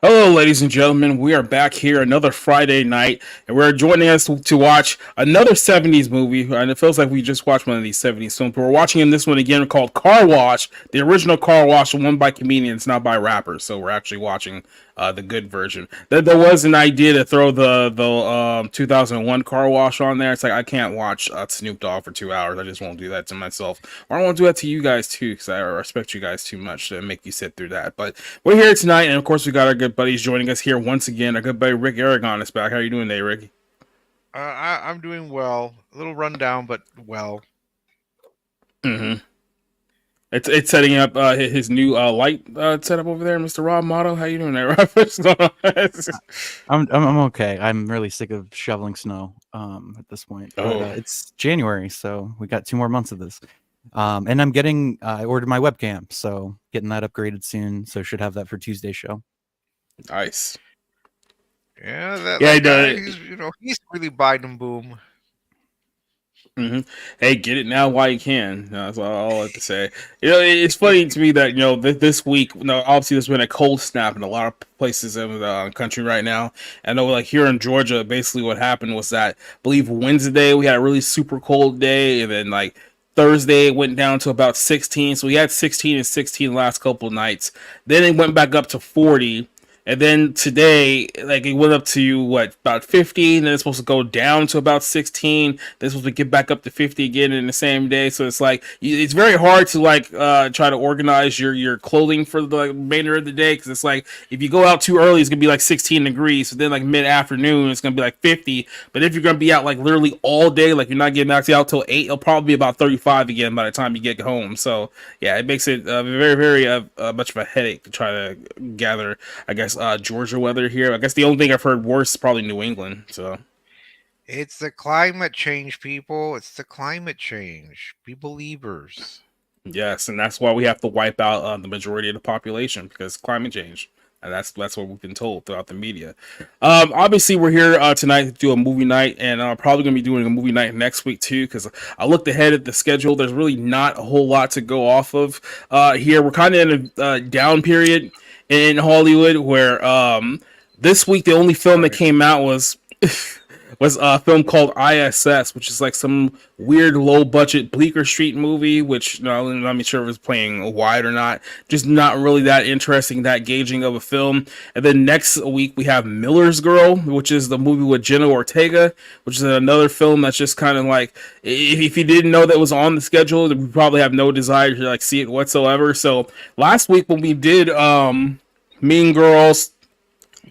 Hello, ladies and gentlemen. We are back here another Friday night, and we're joining us to watch another 70s movie. And it feels like we just watched one of these 70s films, but we're watching this one again called Car Wash, the original Car Wash, one by comedians, not by rappers. So we're actually watching the good version. There was an idea to throw the 2001 Car Wash on there. It's like, I can't watch Snoop Dogg for 2 hours. I just won't do that to myself. Or I won't do that to you guys too, because I respect you guys too much to make you sit through that. But we're here tonight, and of course we got our good buddies joining us here once again. Our good buddy Rick Aragon is back. How are you doing today, Ricky? I'm doing well. A little rundown, but well. Mm-hmm. It's setting up his new light setup over there, Mr. Rob Motto. How you doing there, Rob? I'm okay. I'm really sick of shoveling snow at this point. But, it's January, so we got 2 more months of this. And I ordered my webcam, so getting that upgraded soon. So should have that for Tuesday's show. Nice. Yeah, that guy, he's really Biden boom. Mm-hmm. Hey, get it now while you can. That's all I have to say. It's funny to me that this week, obviously there's been a cold snap in a lot of places in the country right now. I know, like here in Georgia, basically what happened was that I believe Wednesday we had a really super cold day, and then like Thursday it went down to about 16. So we had 16 and 16 the last couple of nights. Then it went back up to 40. And then today, like, it went up to, about 50, and then it's supposed to go down to about 16. They're supposed to get back up to 50 again in the same day. So it's like, it's very hard to, try to organize your clothing for the remainder of the day. Because it's like, if you go out too early, it's going to be, 16 degrees. So then, mid-afternoon, it's going to be, 50. But if you're going to be out, literally all day, you're not getting actually out till 8, it'll probably be about 35 again by the time you get home. So, yeah, it makes it very, very much of a headache to try to gather, I guess, Georgia weather here. I guess the only thing I've heard worse is probably New England. So it's the climate change, people. It's the climate change. Be believers. Yes, and that's why we have to wipe out the majority of the population, because climate change. And that's what we've been told throughout the media. Obviously, we're here tonight to do a movie night, and I'm probably going to be doing a movie night next week too, because I looked ahead at the schedule. There's really not a whole lot to go off of here. We're kind of in a down period in Hollywood, where this week the only film that came out was a film called ISS, which is some weird low budget Bleecker Street movie, which I'm not sure if it's playing wide or not. Just not really that interesting, that engaging of a film. And then next week we have Miller's Girl, which is the movie with Jenna Ortega, which is another film that's just kind of if you didn't know that was on the schedule, then we probably have no desire to see it whatsoever. So last week when we did Mean Girls,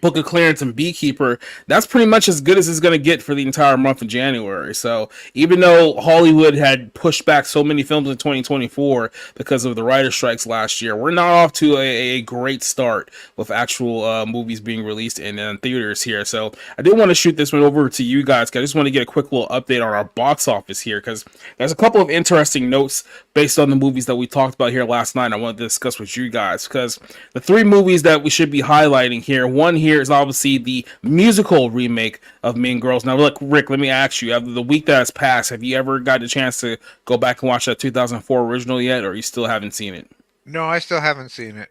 Book of Clarence and Beekeeper, that's pretty much as good as it's going to get for the entire month of January. So even though Hollywood had pushed back so many films in 2024 because of the writer strikes last year, we're not off to a great start with actual movies being released in theaters here. So I did want to shoot this one over to you guys, because I just want to get a quick little update on our box office here, because there's a couple of interesting notes based on the movies that we talked about here last night I want to discuss with you guys, because the three movies that we should be highlighting here, one here is obviously the musical remake of Mean Girls. Now look, Rick, let me ask you, after the week that has passed, have you ever got a chance to go back and watch that 2004 original yet, or you still haven't seen it? No, I still haven't seen it.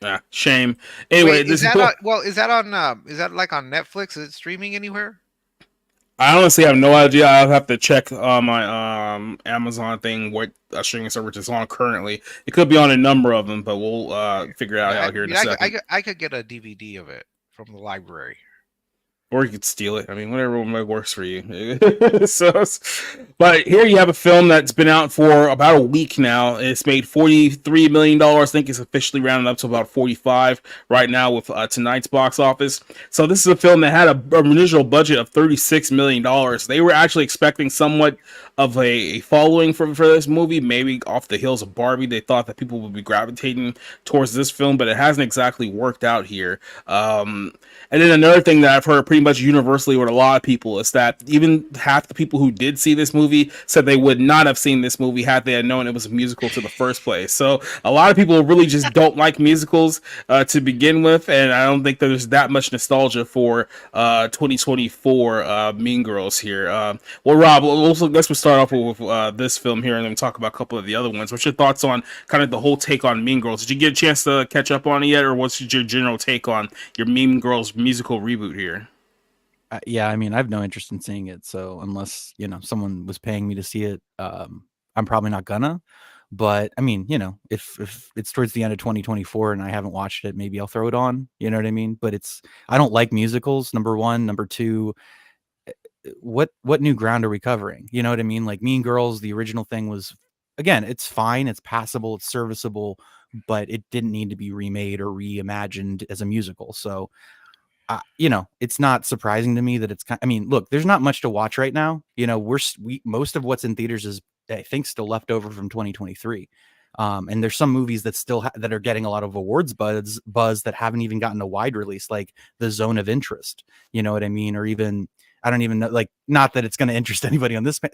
Ah, shame. Anyway, Wait, is that is that like on Netflix? Is it streaming anywhere? I honestly have no idea. I'll have to check my Amazon thing what streaming service is on currently. It could be on a number of them, but we'll figure it out here in a second. I could get a DVD of it from the library. Or you could steal it. I mean, whatever works for you. So, but here you have a film that's been out for about a week now. It's made $43 million. I think it's officially rounded up to about 45 right now with tonight's box office. So this is a film that had an original budget of $36 million. They were actually expecting somewhat of a following for this movie, maybe off the heels of Barbie. They thought that people would be gravitating towards this film, but it hasn't exactly worked out here. And then another thing that I've heard pretty much universally with a lot of people is that even half the people who did see this movie said they would not have seen this movie had they had known it was a musical to the first place. So a lot of people really just don't like musicals to begin with, and I don't think there's that much nostalgia for 2024 Mean Girls here. Well, Rob, let's start off with this film here, and then talk about a couple of the other ones. What's your thoughts on kind of the whole take on Mean Girls? Did you get a chance to catch up on it yet, or what's your general take on your Mean Girls musical reboot here? Yeah, I mean, I have no interest in seeing it. So unless, someone was paying me to see it, I'm probably not gonna. But I mean, if it's towards the end of 2024 and I haven't watched it, maybe I'll throw it on. You know what I mean? But I don't like musicals, number one. Number two, what new ground are we covering? You know what I mean? Like Mean Girls, the original thing was, again, it's fine, it's passable, it's serviceable, but it didn't need to be remade or reimagined as a musical. So it's not surprising to me that I mean, look, there's not much to watch right now. Most of what's in theaters is, I think, still left over from 2023. And there's some movies that still that are getting a lot of awards buzz that haven't even gotten a wide release, like The Zone of Interest. You know what I mean? Or even, I don't even know, like, not that it's going to interest anybody on this, but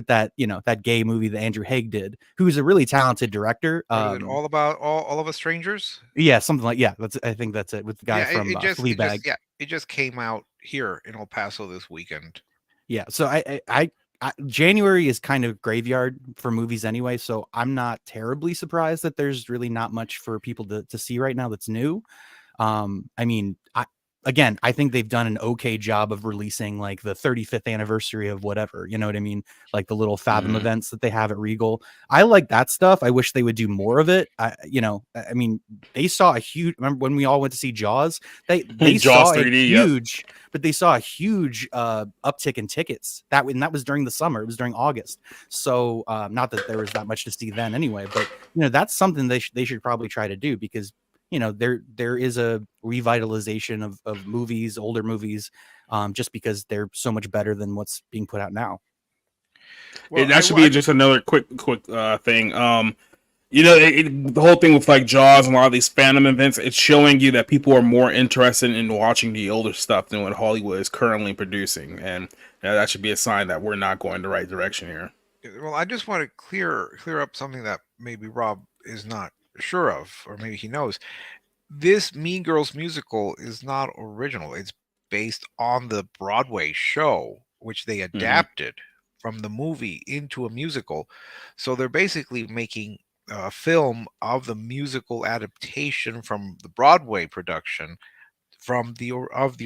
that gay movie that Andrew Haigh did, who's a really talented director. All about all of us strangers. Yeah, something like, yeah. I think that's it, with the guy from Fleabag. It just came out here in El Paso this weekend. Yeah, so I January is kind of graveyard for movies anyway, so I'm not terribly surprised that there's really not much for people to see right now that's new. I mean, I think they've done an okay job of releasing like the 35th anniversary of whatever, you know what I mean? Like the little Fathom events that they have at Regal. I like that stuff. I wish they would do more of it. I mean, they saw a huge, remember when we all went to see Jaws? They Jaws saw 3D, a huge, but they saw a huge uptick in tickets. That was during the summer. It was during August. So not that there was that much to see then anyway, but that's something they should probably try to do, because there is a revitalization of movies, older movies, just because they're so much better than what's being put out now. Well, that should be just another quick thing. The whole thing with like Jaws and a lot of these fandom events, it's showing you that people are more interested in watching the older stuff than what Hollywood is currently producing, and that should be a sign that we're not going the right direction here. Well, I just want to clear up something that maybe Rob is not sure of, or maybe he knows. This Mean Girls musical is not original. It's based on the Broadway show, which they adapted from the movie into a musical. So they're basically making a film of the musical adaptation from the Broadway production from the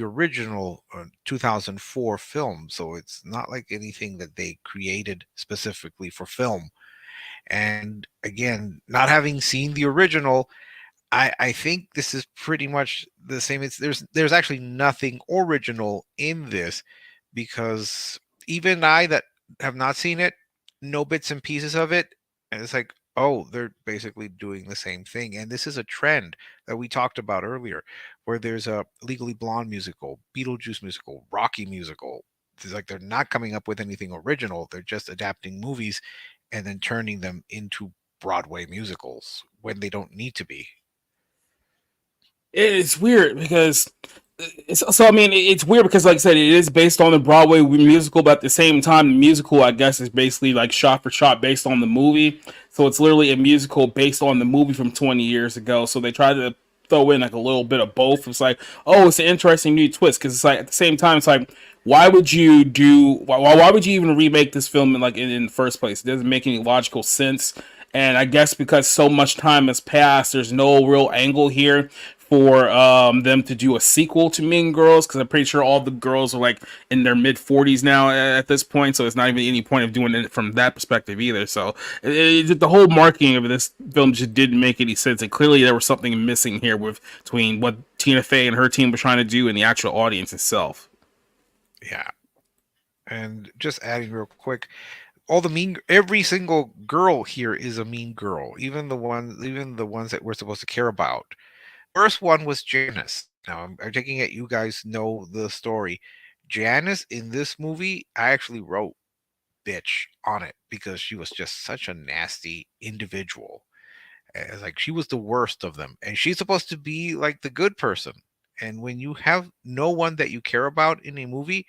original 2004 film. So it's not like anything that they created specifically for film. And again, not having seen the original, I think this is pretty much the same. There's actually nothing original in this, because even I that have not seen it know bits and pieces of it, and it's like, Oh, they're basically doing the same thing. And this is a trend that we talked about earlier, where there's a Legally Blonde musical, Beetlejuice musical, Rocky musical. It's like they're not coming up with anything original. They're just adapting movies and then turning them into Broadway musicals when they don't need to be. It's weird because I mean, it's weird because, like I said, it is based on the Broadway musical, but at the same time, the musical, I guess, is basically like shot for shot based on the movie. So it's literally a musical based on the movie from 20 years ago. So they try to throw in like a little bit of both. It's like, oh, it's an interesting new twist because it's like at the same time, it's like, why would you do? Why would you even remake this film in the first place? It doesn't make any logical sense. And I guess because so much time has passed, there's no real angle here for them to do a sequel to Mean Girls, because I'm pretty sure all the girls are like in their mid 40s now at this point, so it's not even any point of doing it from that perspective either. So the whole marketing of this film just didn't make any sense, and clearly there was something missing here between what Tina Fey and her team were trying to do and the actual audience itself. Yeah. And just adding real quick, every single girl here is a mean girl, even the ones that we're supposed to care about. First one was Janice. Now I'm taking it you guys know the story. Janice in this movie, I actually wrote bitch on it because she was just such a nasty individual. Like she was the worst of them, and she's supposed to be like the good person. And when you have no one that you care about in a movie,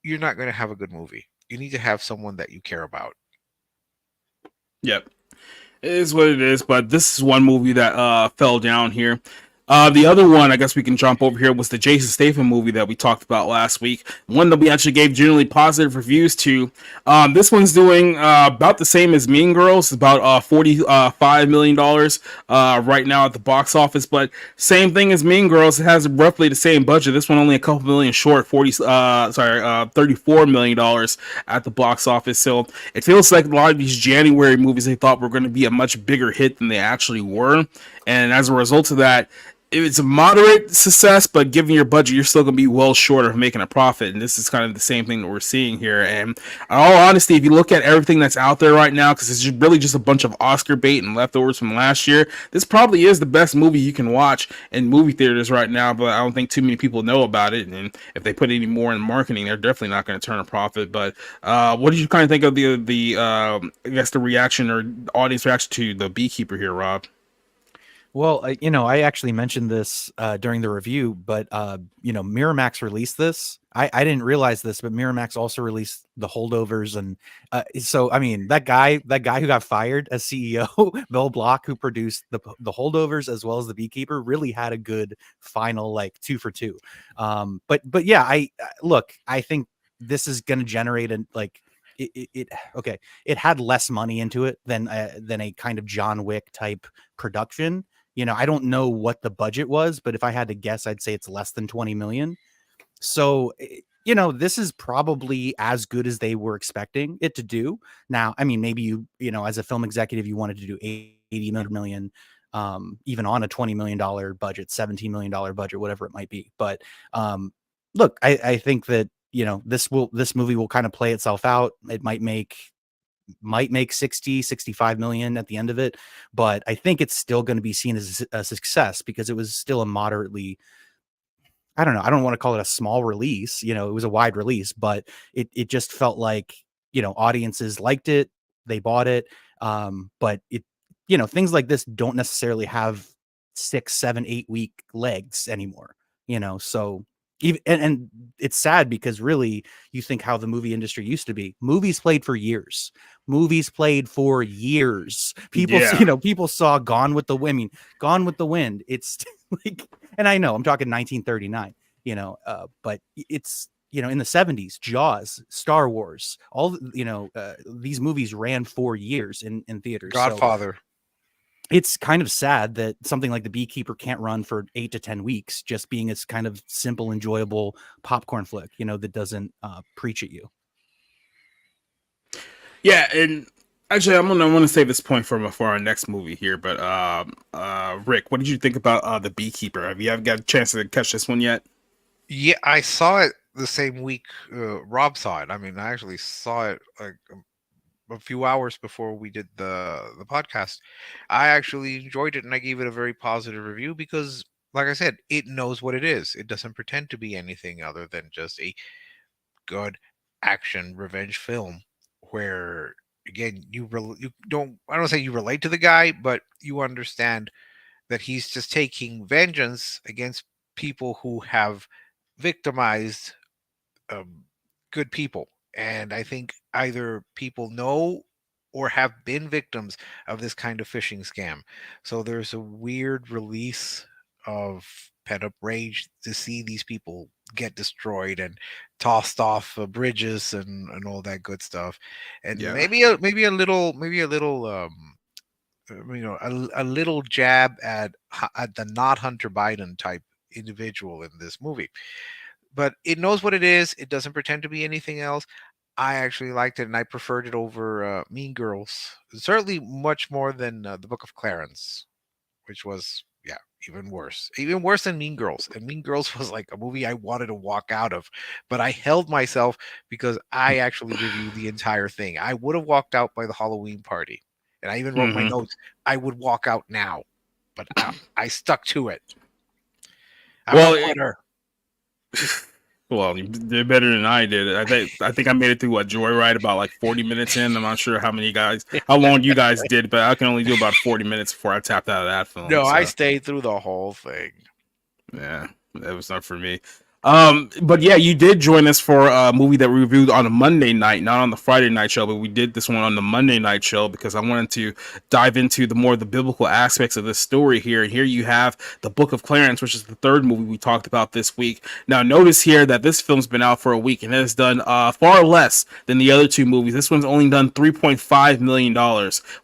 you're not going to have a good movie. You need to have someone that you care about. Yep. It is what it is, but this is one movie that fell down here. The other one, I guess we can jump over here, was the Jason Statham movie that we talked about last week. One that we actually gave generally positive reviews to. This one's doing about the same as Mean Girls, about $45 million right now at the box office. But same thing as Mean Girls, it has roughly the same budget. This one only a couple million short, $34 million at the box office. So it feels like a lot of these January movies they thought were going to be a much bigger hit than they actually were. And as a result of that, it's a moderate success, but given your budget, you're still going to be well short of making a profit. And this is kind of the same thing that we're seeing here. And in all honesty, if you look at everything that's out there right now, because it's really just a bunch of Oscar bait and leftovers from last year, this probably is the best movie you can watch in movie theaters right now. But I don't think too many people know about it. And if they put any more in marketing, they're definitely not going to turn a profit. But what did you kind of think of I guess the reaction or audience reaction to The Beekeeper here, Rob? Well, I actually mentioned this during the review, but Miramax released this. I didn't realize this, but Miramax also released The Holdovers, and so I mean that guy who got fired as CEO, Bill Block, who produced the Holdovers as well as The Beekeeper, really had a good final, like 2 for 2. But yeah, I think this is going to generate it had less money into it than a kind of John Wick type production. I don't know what the budget was, but if I had to guess, I'd say it's less than 20 million. So, this is probably as good as they were expecting it to do. Now, I mean, maybe as a film executive, you wanted to do 80 million, even on a $20 million budget, $17 million budget, whatever it might be. But look, I think that, this movie will kind of play itself out. It might make 65 million at the end of it, but I think it's still going to be seen as a success because it was still a moderately, I don't know, I don't want to call it a small release, it was a wide release, but it just felt like, audiences liked it, they bought it, but things like this don't necessarily have 6, 7, 8 week legs anymore, so even and it's sad because really you think how the movie industry used to be. Movies played for years. People, Yeah. People saw Gone with the Wind. Gone with the Wind. It's like, and I know I'm talking 1939, but it's, in the 70s, Jaws, Star Wars, all, these movies ran for years in theaters. Godfather. So it's kind of sad that something like The Beekeeper can't run for 8 to 10 weeks, just being this kind of simple, enjoyable popcorn flick, that doesn't preach at you. Yeah, and actually, I want to save this point for our next movie here. But Rick, what did you think about The Beekeeper? Have you got a chance to catch this one yet? Yeah, I saw it the same week Rob saw it. I mean, I actually saw it like a few hours before we did the podcast. I actually enjoyed it, and I gave it a very positive review because, like I said, it knows what it is. It doesn't pretend to be anything other than just a good action revenge film where, again, you don't, I don't say you relate to the guy, but you understand that he's just taking vengeance against people who have victimized um, good people. And I think either people know or have been victims of this kind of phishing scam. So there's a weird release of pent up rage to see these people get destroyed and tossed off bridges and all that good stuff. And Yeah. a little jab at the not Hunter Biden type individual in this movie. But it knows what it is. It doesn't pretend to be anything else. I actually liked it, and I preferred it over Mean Girls. Certainly, much more than the Book of Clarence, which was, yeah, even worse than Mean Girls. And Mean Girls was like a movie I wanted to walk out of, but I held myself because I actually reviewed the entire thing. I would have walked out by the Halloween party, and I even wrote my Mm-hmm. notes. I would walk out now, but I stuck to it. I'm Well, no quitter. well, you did better than I did. I think I made it through what Joyride about like 40 minutes in. I'm not sure how long you guys did, but I can only do about 40 minutes before I tapped out of that film. No, I So stayed through the whole thing. yeah, that was not for me. But yeah, you did join us for a movie that we reviewed on a Monday night, not on the Friday night show, but we did this one on the Monday night show because I wanted to dive into the biblical aspects of this story here. And here you have the Book of Clarence, which is the third movie we talked about this week. Now, notice here that this film's been out for a week and it has done far less than the other two movies. This one's only done $3.5 million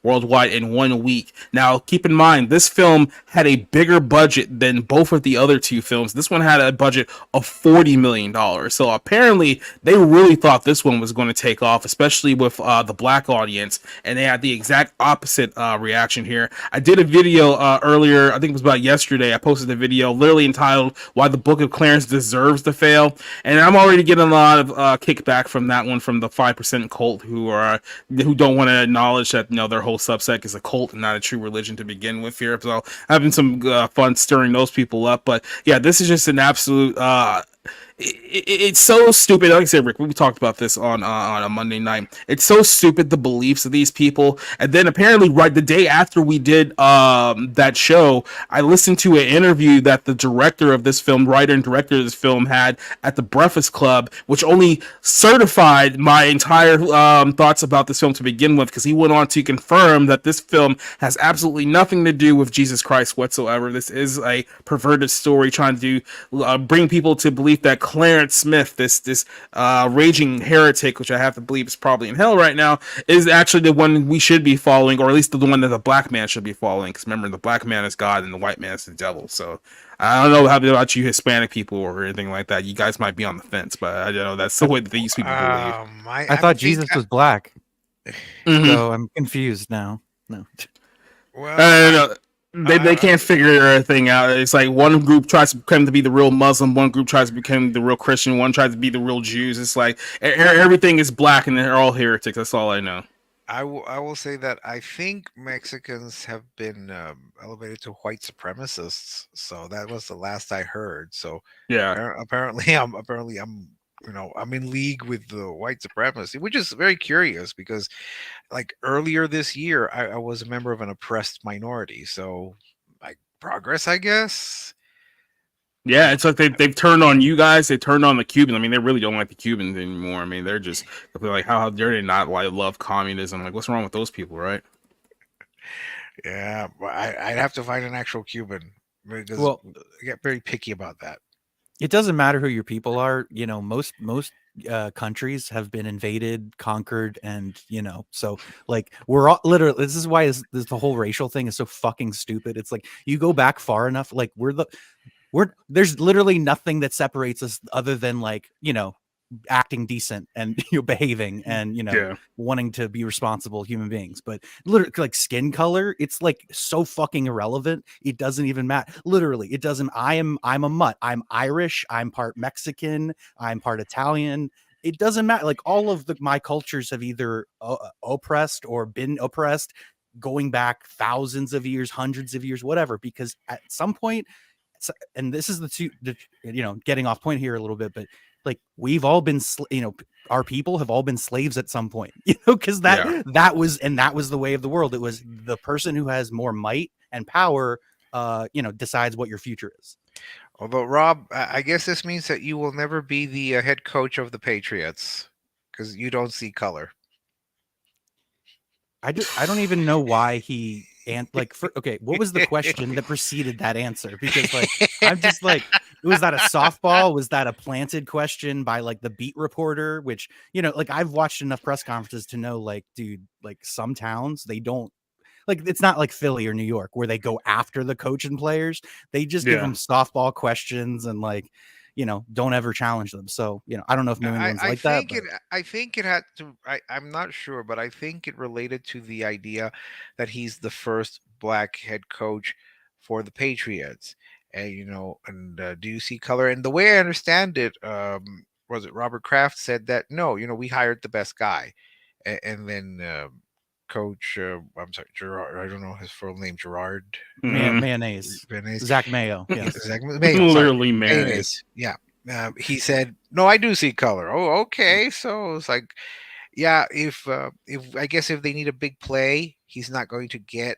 worldwide in 1 week. Now, keep in mind, this film had a bigger budget than both of the other two films. This one had a budget of $40 million. So apparently they really thought this one was going to take off, especially with the black audience, and they had the exact opposite reaction here. I did a video earlier, I think it was about yesterday. I posted a video literally entitled "Why the Book of Clarence Deserves to Fail," and I'm already getting a lot of kickback from that one from the 5% cult who don't want to acknowledge that their whole subsect is a cult and not a true religion to begin with here. So having some fun stirring those people up. But yeah, this is just an absolute it's so stupid. Like I said, Rick, we talked about this on a Monday night. It's so stupid, the beliefs of these people. And then apparently, right the day after we did that show, I listened to an interview that the director of this film, writer and director of this film, had at the Breakfast Club, which only certified my entire thoughts about this film to begin with, because he went on to confirm that this film has absolutely nothing to do with Jesus Christ whatsoever. This is a perverted story trying to bring people to believe that Clarence Smith, this raging heretic, which I have to believe is probably in hell right now, is actually the one we should be following, or at least the one that the black man should be following. Because remember, the black man is God and the white man is the devil. So I don't know how about you Hispanic people or anything like that. You guys might be on the fence, but I know that's the way that these people believe. I thought Jesus was black, Mhm. so I'm confused now. No. Well, They can't figure everything out. It's like one group tries to become to be the real Muslim, one group tries to become the real Christian, one tries to be the real Jews. It's like everything is black and they're all heretics. That's all I know. I will say that I think Mexicans have been elevated to white supremacists. So that was the last I heard. So Yeah. apparently I'm I'm in league with the white supremacy, which is very curious because like earlier this year I was a member of an oppressed minority. So like progress, I guess. Yeah, it's like they've turned on you guys. They turned on the Cubans. I mean, they really don't like the Cubans anymore. I mean, they're like, how dare they not like love communism? Like, what's wrong with those people, right? Yeah, I'd have to find an actual Cuban because Well, I get very picky about that. it doesn't matter who your people are. Most countries have been invaded, conquered, and so like we're all literally. This is why this the whole racial thing is so fucking stupid. It's like you go back far enough, like there's literally nothing that separates us other than like acting decent and behaving and Yeah. wanting to be responsible human beings. But literally, like skin color, it's like so fucking irrelevant. It doesn't even matter. Literally, it doesn't. I'm a mutt. I'm Irish. I'm part Mexican. I'm part Italian. it doesn't matter. Like all of my cultures have either oppressed or been oppressed, going back thousands of years, hundreds of years, whatever. Because at some point, and this is getting off point here a little bit, but like we've all been, our people have all been slaves at some point, because that was the way of the world. It was the person who has more might and power, decides what your future is. Although, Rob, I guess this means that you will never be the head coach of the Patriots because you don't see color. I don't even know why he what was the question that preceded that answer? Because like I'm just like, was that a softball? Was that a planted question by like the beat reporter? Which, like I've watched enough press conferences to know, like, dude, like some towns they don't. Like, it's not like Philly or New York where they go after the coach and players. They just give them softball questions and like, don't ever challenge them. So, I don't know if New England's like that. I think it had to. I'm not sure, but I think it related to the idea that he's the first black head coach for the Patriots, and do you see color? And the way I understand it, was it Robert Kraft said that no, we hired the best guy, and then. Coach, I'm sorry, Gerard. I don't know his full name. Gerard Mayonnaise. Zach Mayo. Yes. Zach Mayo. Literally mayonnaise. Yeah. He said, "No, I do see color." Oh, okay. So it's like, yeah. If I guess if they need a big play, he's not going to get.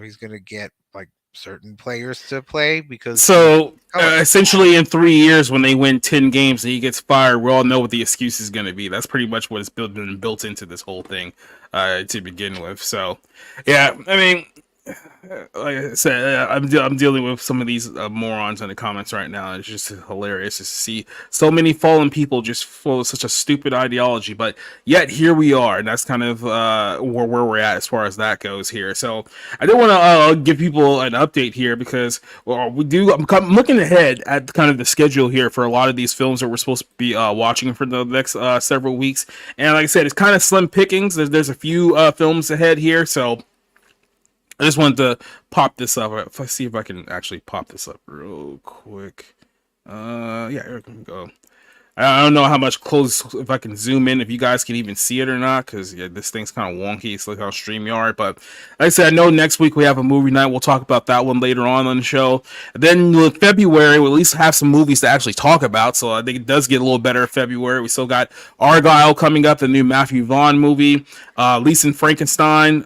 He's going to get like certain players to play because. So essentially, in 3 years, when they win 10 games and he gets fired, we all know what the excuse is going to be. That's pretty much what has been built into this whole thing. To begin with, so yeah, I mean, like I said, I'm dealing with some of these morons in the comments right now. It's just hilarious to see so many fallen people just full of such a stupid ideology, but yet here we are, and that's kind of where we're at as far as that goes here. So I do want to give people an update here because I'm looking ahead at kind of the schedule here for a lot of these films that we're supposed to be watching for the next several weeks, and like I said, it's kind of slim pickings. There's a few films ahead here, so I just wanted to pop this up. If I see if I can actually pop this up real quick. Yeah, here we go. I don't know how much close, if I can zoom in, if you guys can even see it or not, because this thing's kind of wonky. It's like on StreamYard. But like I said, I know next week we have a movie night. We'll talk about that one later on the show. And then with February, we'll at least have some movies to actually talk about. So I think it does get a little better in February. We still got Argyle coming up, the new Matthew Vaughn movie. Lisa Frankenstein,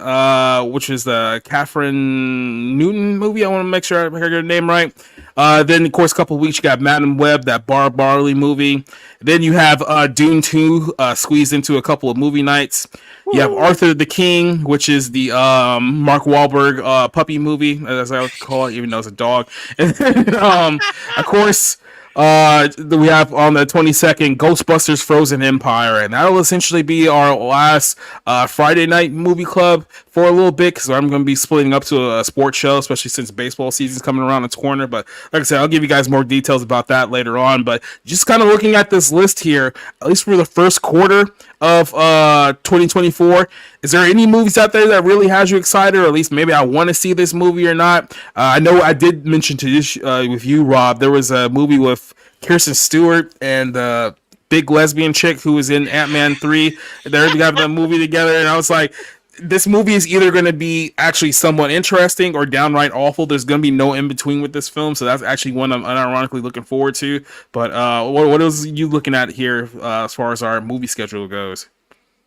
which is the Catherine Newton movie. I want to make sure I heard her name right. Then, of course, a couple of weeks, you got Madam Web, that Barb Barley movie. Then you have Dune 2 squeezed into a couple of movie nights. You have Arthur the King, which is the Mark Wahlberg puppy movie, as I would call it, even though it's a dog. And then, of course, we have on the 22nd Ghostbusters Frozen Empire, and that'll essentially be our last Friday night movie club for a little bit, because I'm going to be splitting up to a sports show, especially since baseball season's coming around its corner. But like I said, I'll give you guys more details about that later on. But just kind of looking at this list here, at least for the first quarter of 2024, is there any movies out there that really has you excited, or at least maybe I want to see this movie or not? I know I did mention to this with you, Rob, there was a movie with Kirsten Stewart and the big lesbian chick who was in Ant-Man 3. They're having a movie together, and I was like, this movie is either going to be actually somewhat interesting or downright awful. There's going to be no in between with this film, so that's actually one I'm unironically looking forward to. But what else are you looking at here as far as our movie schedule goes?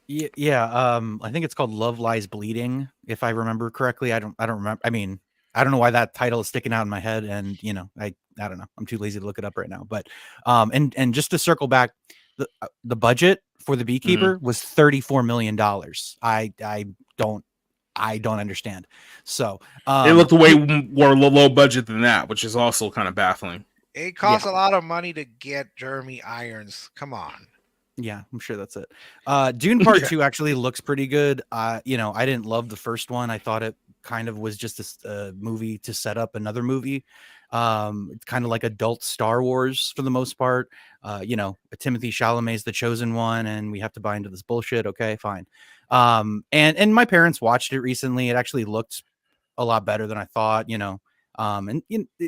Yeah. I think it's called Love Lies Bleeding, if I remember correctly. I don't remember. I mean, I don't know why that title is sticking out in my head, and I don't know. I'm too lazy to look it up right now. But and just to circle back, the budget for The Beekeeper was $34 million. I don't understand. So it looked way more low budget than that, which is also kind of baffling. It costs a lot of money to get Jeremy Irons. Come on. Yeah, I'm sure that's it. Dune Part 2 actually looks pretty good. I didn't love the first one. I thought it kind of was just a movie to set up another movie. It's kind of like adult Star Wars for the most part. Timothy Chalamet's the chosen one, and we have to buy into this bullshit. Okay, fine. And my parents watched it recently. It actually looked a lot better than I thought.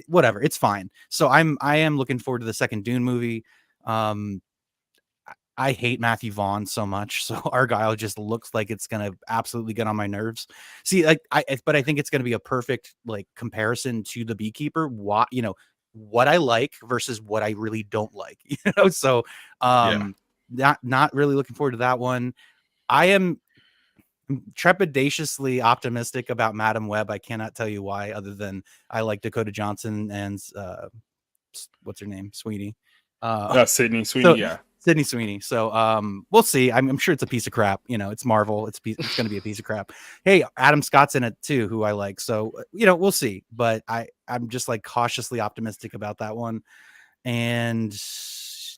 Whatever, it's fine. So I am looking forward to the second Dune movie. I hate Matthew Vaughn so much, so Argyle just looks like it's gonna absolutely get on my nerves. See, like but I think it's gonna be a perfect like comparison to The Beekeeper. What what I like versus what I really don't like. So Yeah. not really looking forward to that one. I am trepidatiously optimistic about Madam Web. I cannot tell you why, other than I like Dakota Johnson and what's her name, Sweeney. Sydney Sweeney. So Yeah. Sydney Sweeney. So we'll see. I'm sure it's a piece of crap. It's Marvel. It's going to be a piece of crap. Hey, Adam Scott's in it too, who I like. So we'll see. But I'm just like cautiously optimistic about that one, and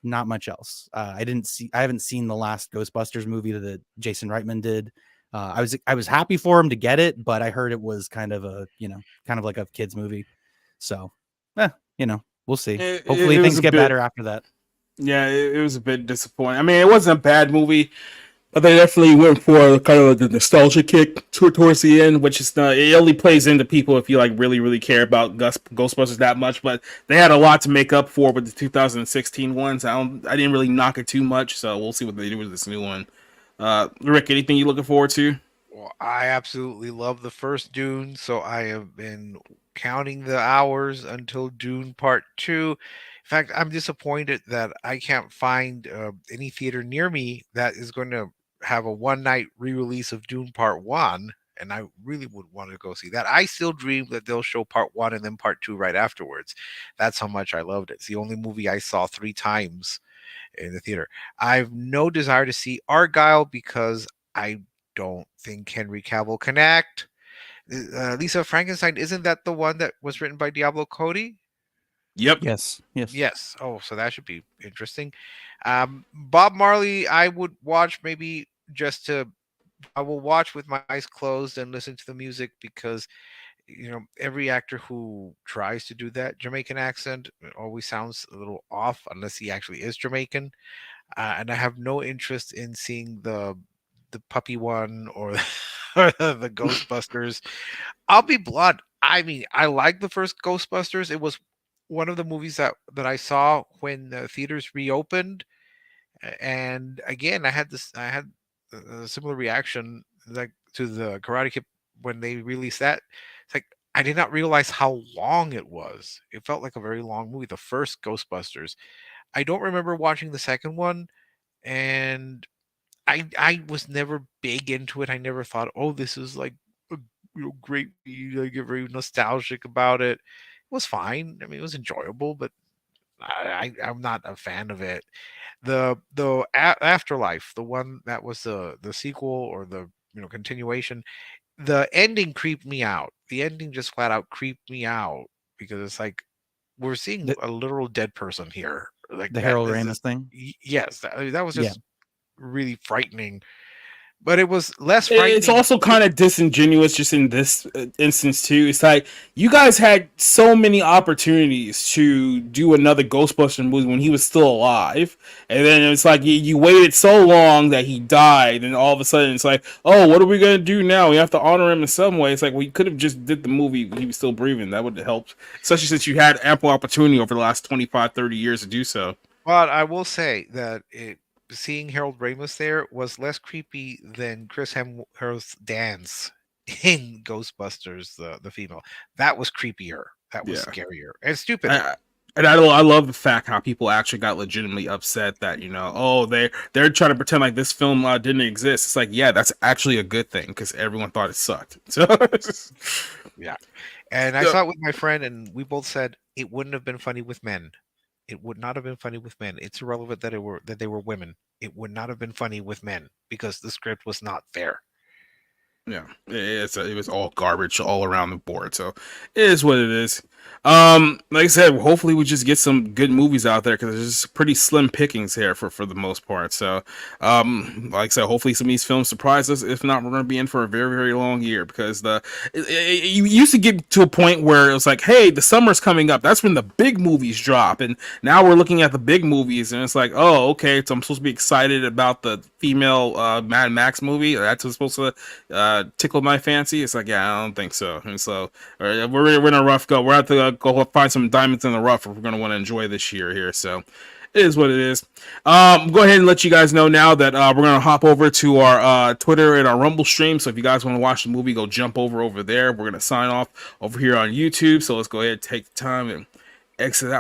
not much else. I haven't seen the last Ghostbusters movie that Jason Reitman did. I was happy for him to get it, but I heard it was kind of a kind of like a kids movie. So, we'll see. Hopefully things get better after that. Yeah, it was a bit disappointing. I mean, it wasn't a bad movie, but they definitely went for kind of the nostalgia kick towards the end, which is it only plays into people if you like really, really care about Ghostbusters that much. But they had a lot to make up for with the 2016 ones. I didn't really knock it too much, so we'll see what they do with this new one. Rick, anything you looking forward to? Well, I absolutely love the first Dune, so I have been counting the hours until Dune Part 2. In fact, I'm disappointed that I can't find any theater near me that is going to have a one-night re-release of Dune Part 1, and I really would want to go see that. I still dream that they'll show Part 1 and then Part 2 right afterwards. That's how much I loved it. It's the only movie I saw 3 times in the theater. I have no desire to see Argyle because I don't think Henry Cavill can act. Lisa Frankenstein, isn't that the one that was written by Diablo Cody? Yep. Yes. Oh, so that should be interesting. Bob Marley, I would watch maybe just to. I will watch with my eyes closed and listen to the music because every actor who tries to do that Jamaican accent always sounds a little off unless he actually is Jamaican. And I have no interest in seeing the puppy one or the Ghostbusters. I'll be blunt. I mean, I like the first Ghostbusters. It was one of the movies that I saw when the theaters reopened, and again, I had a similar reaction like to the Karate Kid when they released that. It's like I did not realize how long it was. It felt like a very long movie. The first Ghostbusters. I don't remember watching the second one, and I was never big into it. I never thought, oh, this is like a great. I get very nostalgic about it. It was fine. I mean, it was enjoyable, but I'm not a fan of it. The Afterlife, the one that was the sequel or the continuation, the ending creeped me out. The ending just flat out creeped me out because it's like we're seeing a literal dead person here. Like the Harold Ramis thing. Yes, that was just really frightening. But it was less frightening. It's also kind of disingenuous just in this instance too. It's like you guys had so many opportunities to do another Ghostbuster movie when he was still alive, and then it's like you waited so long that he died, and all of a sudden it's like, oh, what are we gonna do now? We have to honor him in some way. It's like we could have just did the movie when he was still breathing. That would have helped, especially since you had ample opportunity over the last 25, 30 years to do so. But I will say that seeing Harold Ramis there was less creepy than Chris Hemsworth's dance in Ghostbusters, the female. That was creepier. That was scarier and stupid. And I love the fact how people actually got legitimately upset that they're trying to pretend like this film didn't exist. It's like, yeah, that's actually a good thing because everyone thought it sucked. So yeah, and I saw it with my friend, and we both said it wouldn't have been funny with men. It would not have been funny with men. It's irrelevant that they were women. It would not have been funny with men because the script was not there. Yeah, it was all garbage all around the board. So it is what it is. Like I said, hopefully we just get some good movies out there because there's pretty slim pickings here for the most part. So, like I said, hopefully some of these films surprise us. If not, we're going to be in for a very, very long year because you used to get to a point where it was like, hey, the summer's coming up. That's when the big movies drop, and now we're looking at the big movies, and it's like, oh, okay, so I'm supposed to be excited about the female Mad Max movie. That's what's supposed to tickle my fancy. It's like, yeah, I don't think so. And so we're in a rough go. We're at to go find some diamonds in the rough if we're going to want to enjoy this year here. So it is what it is. Go ahead and let you guys know now that we're gonna hop over to our Twitter and our Rumble stream. So if you guys want to watch the movie, go jump over there. We're gonna sign off over here on YouTube. So let's go ahead and take the time and exit that one.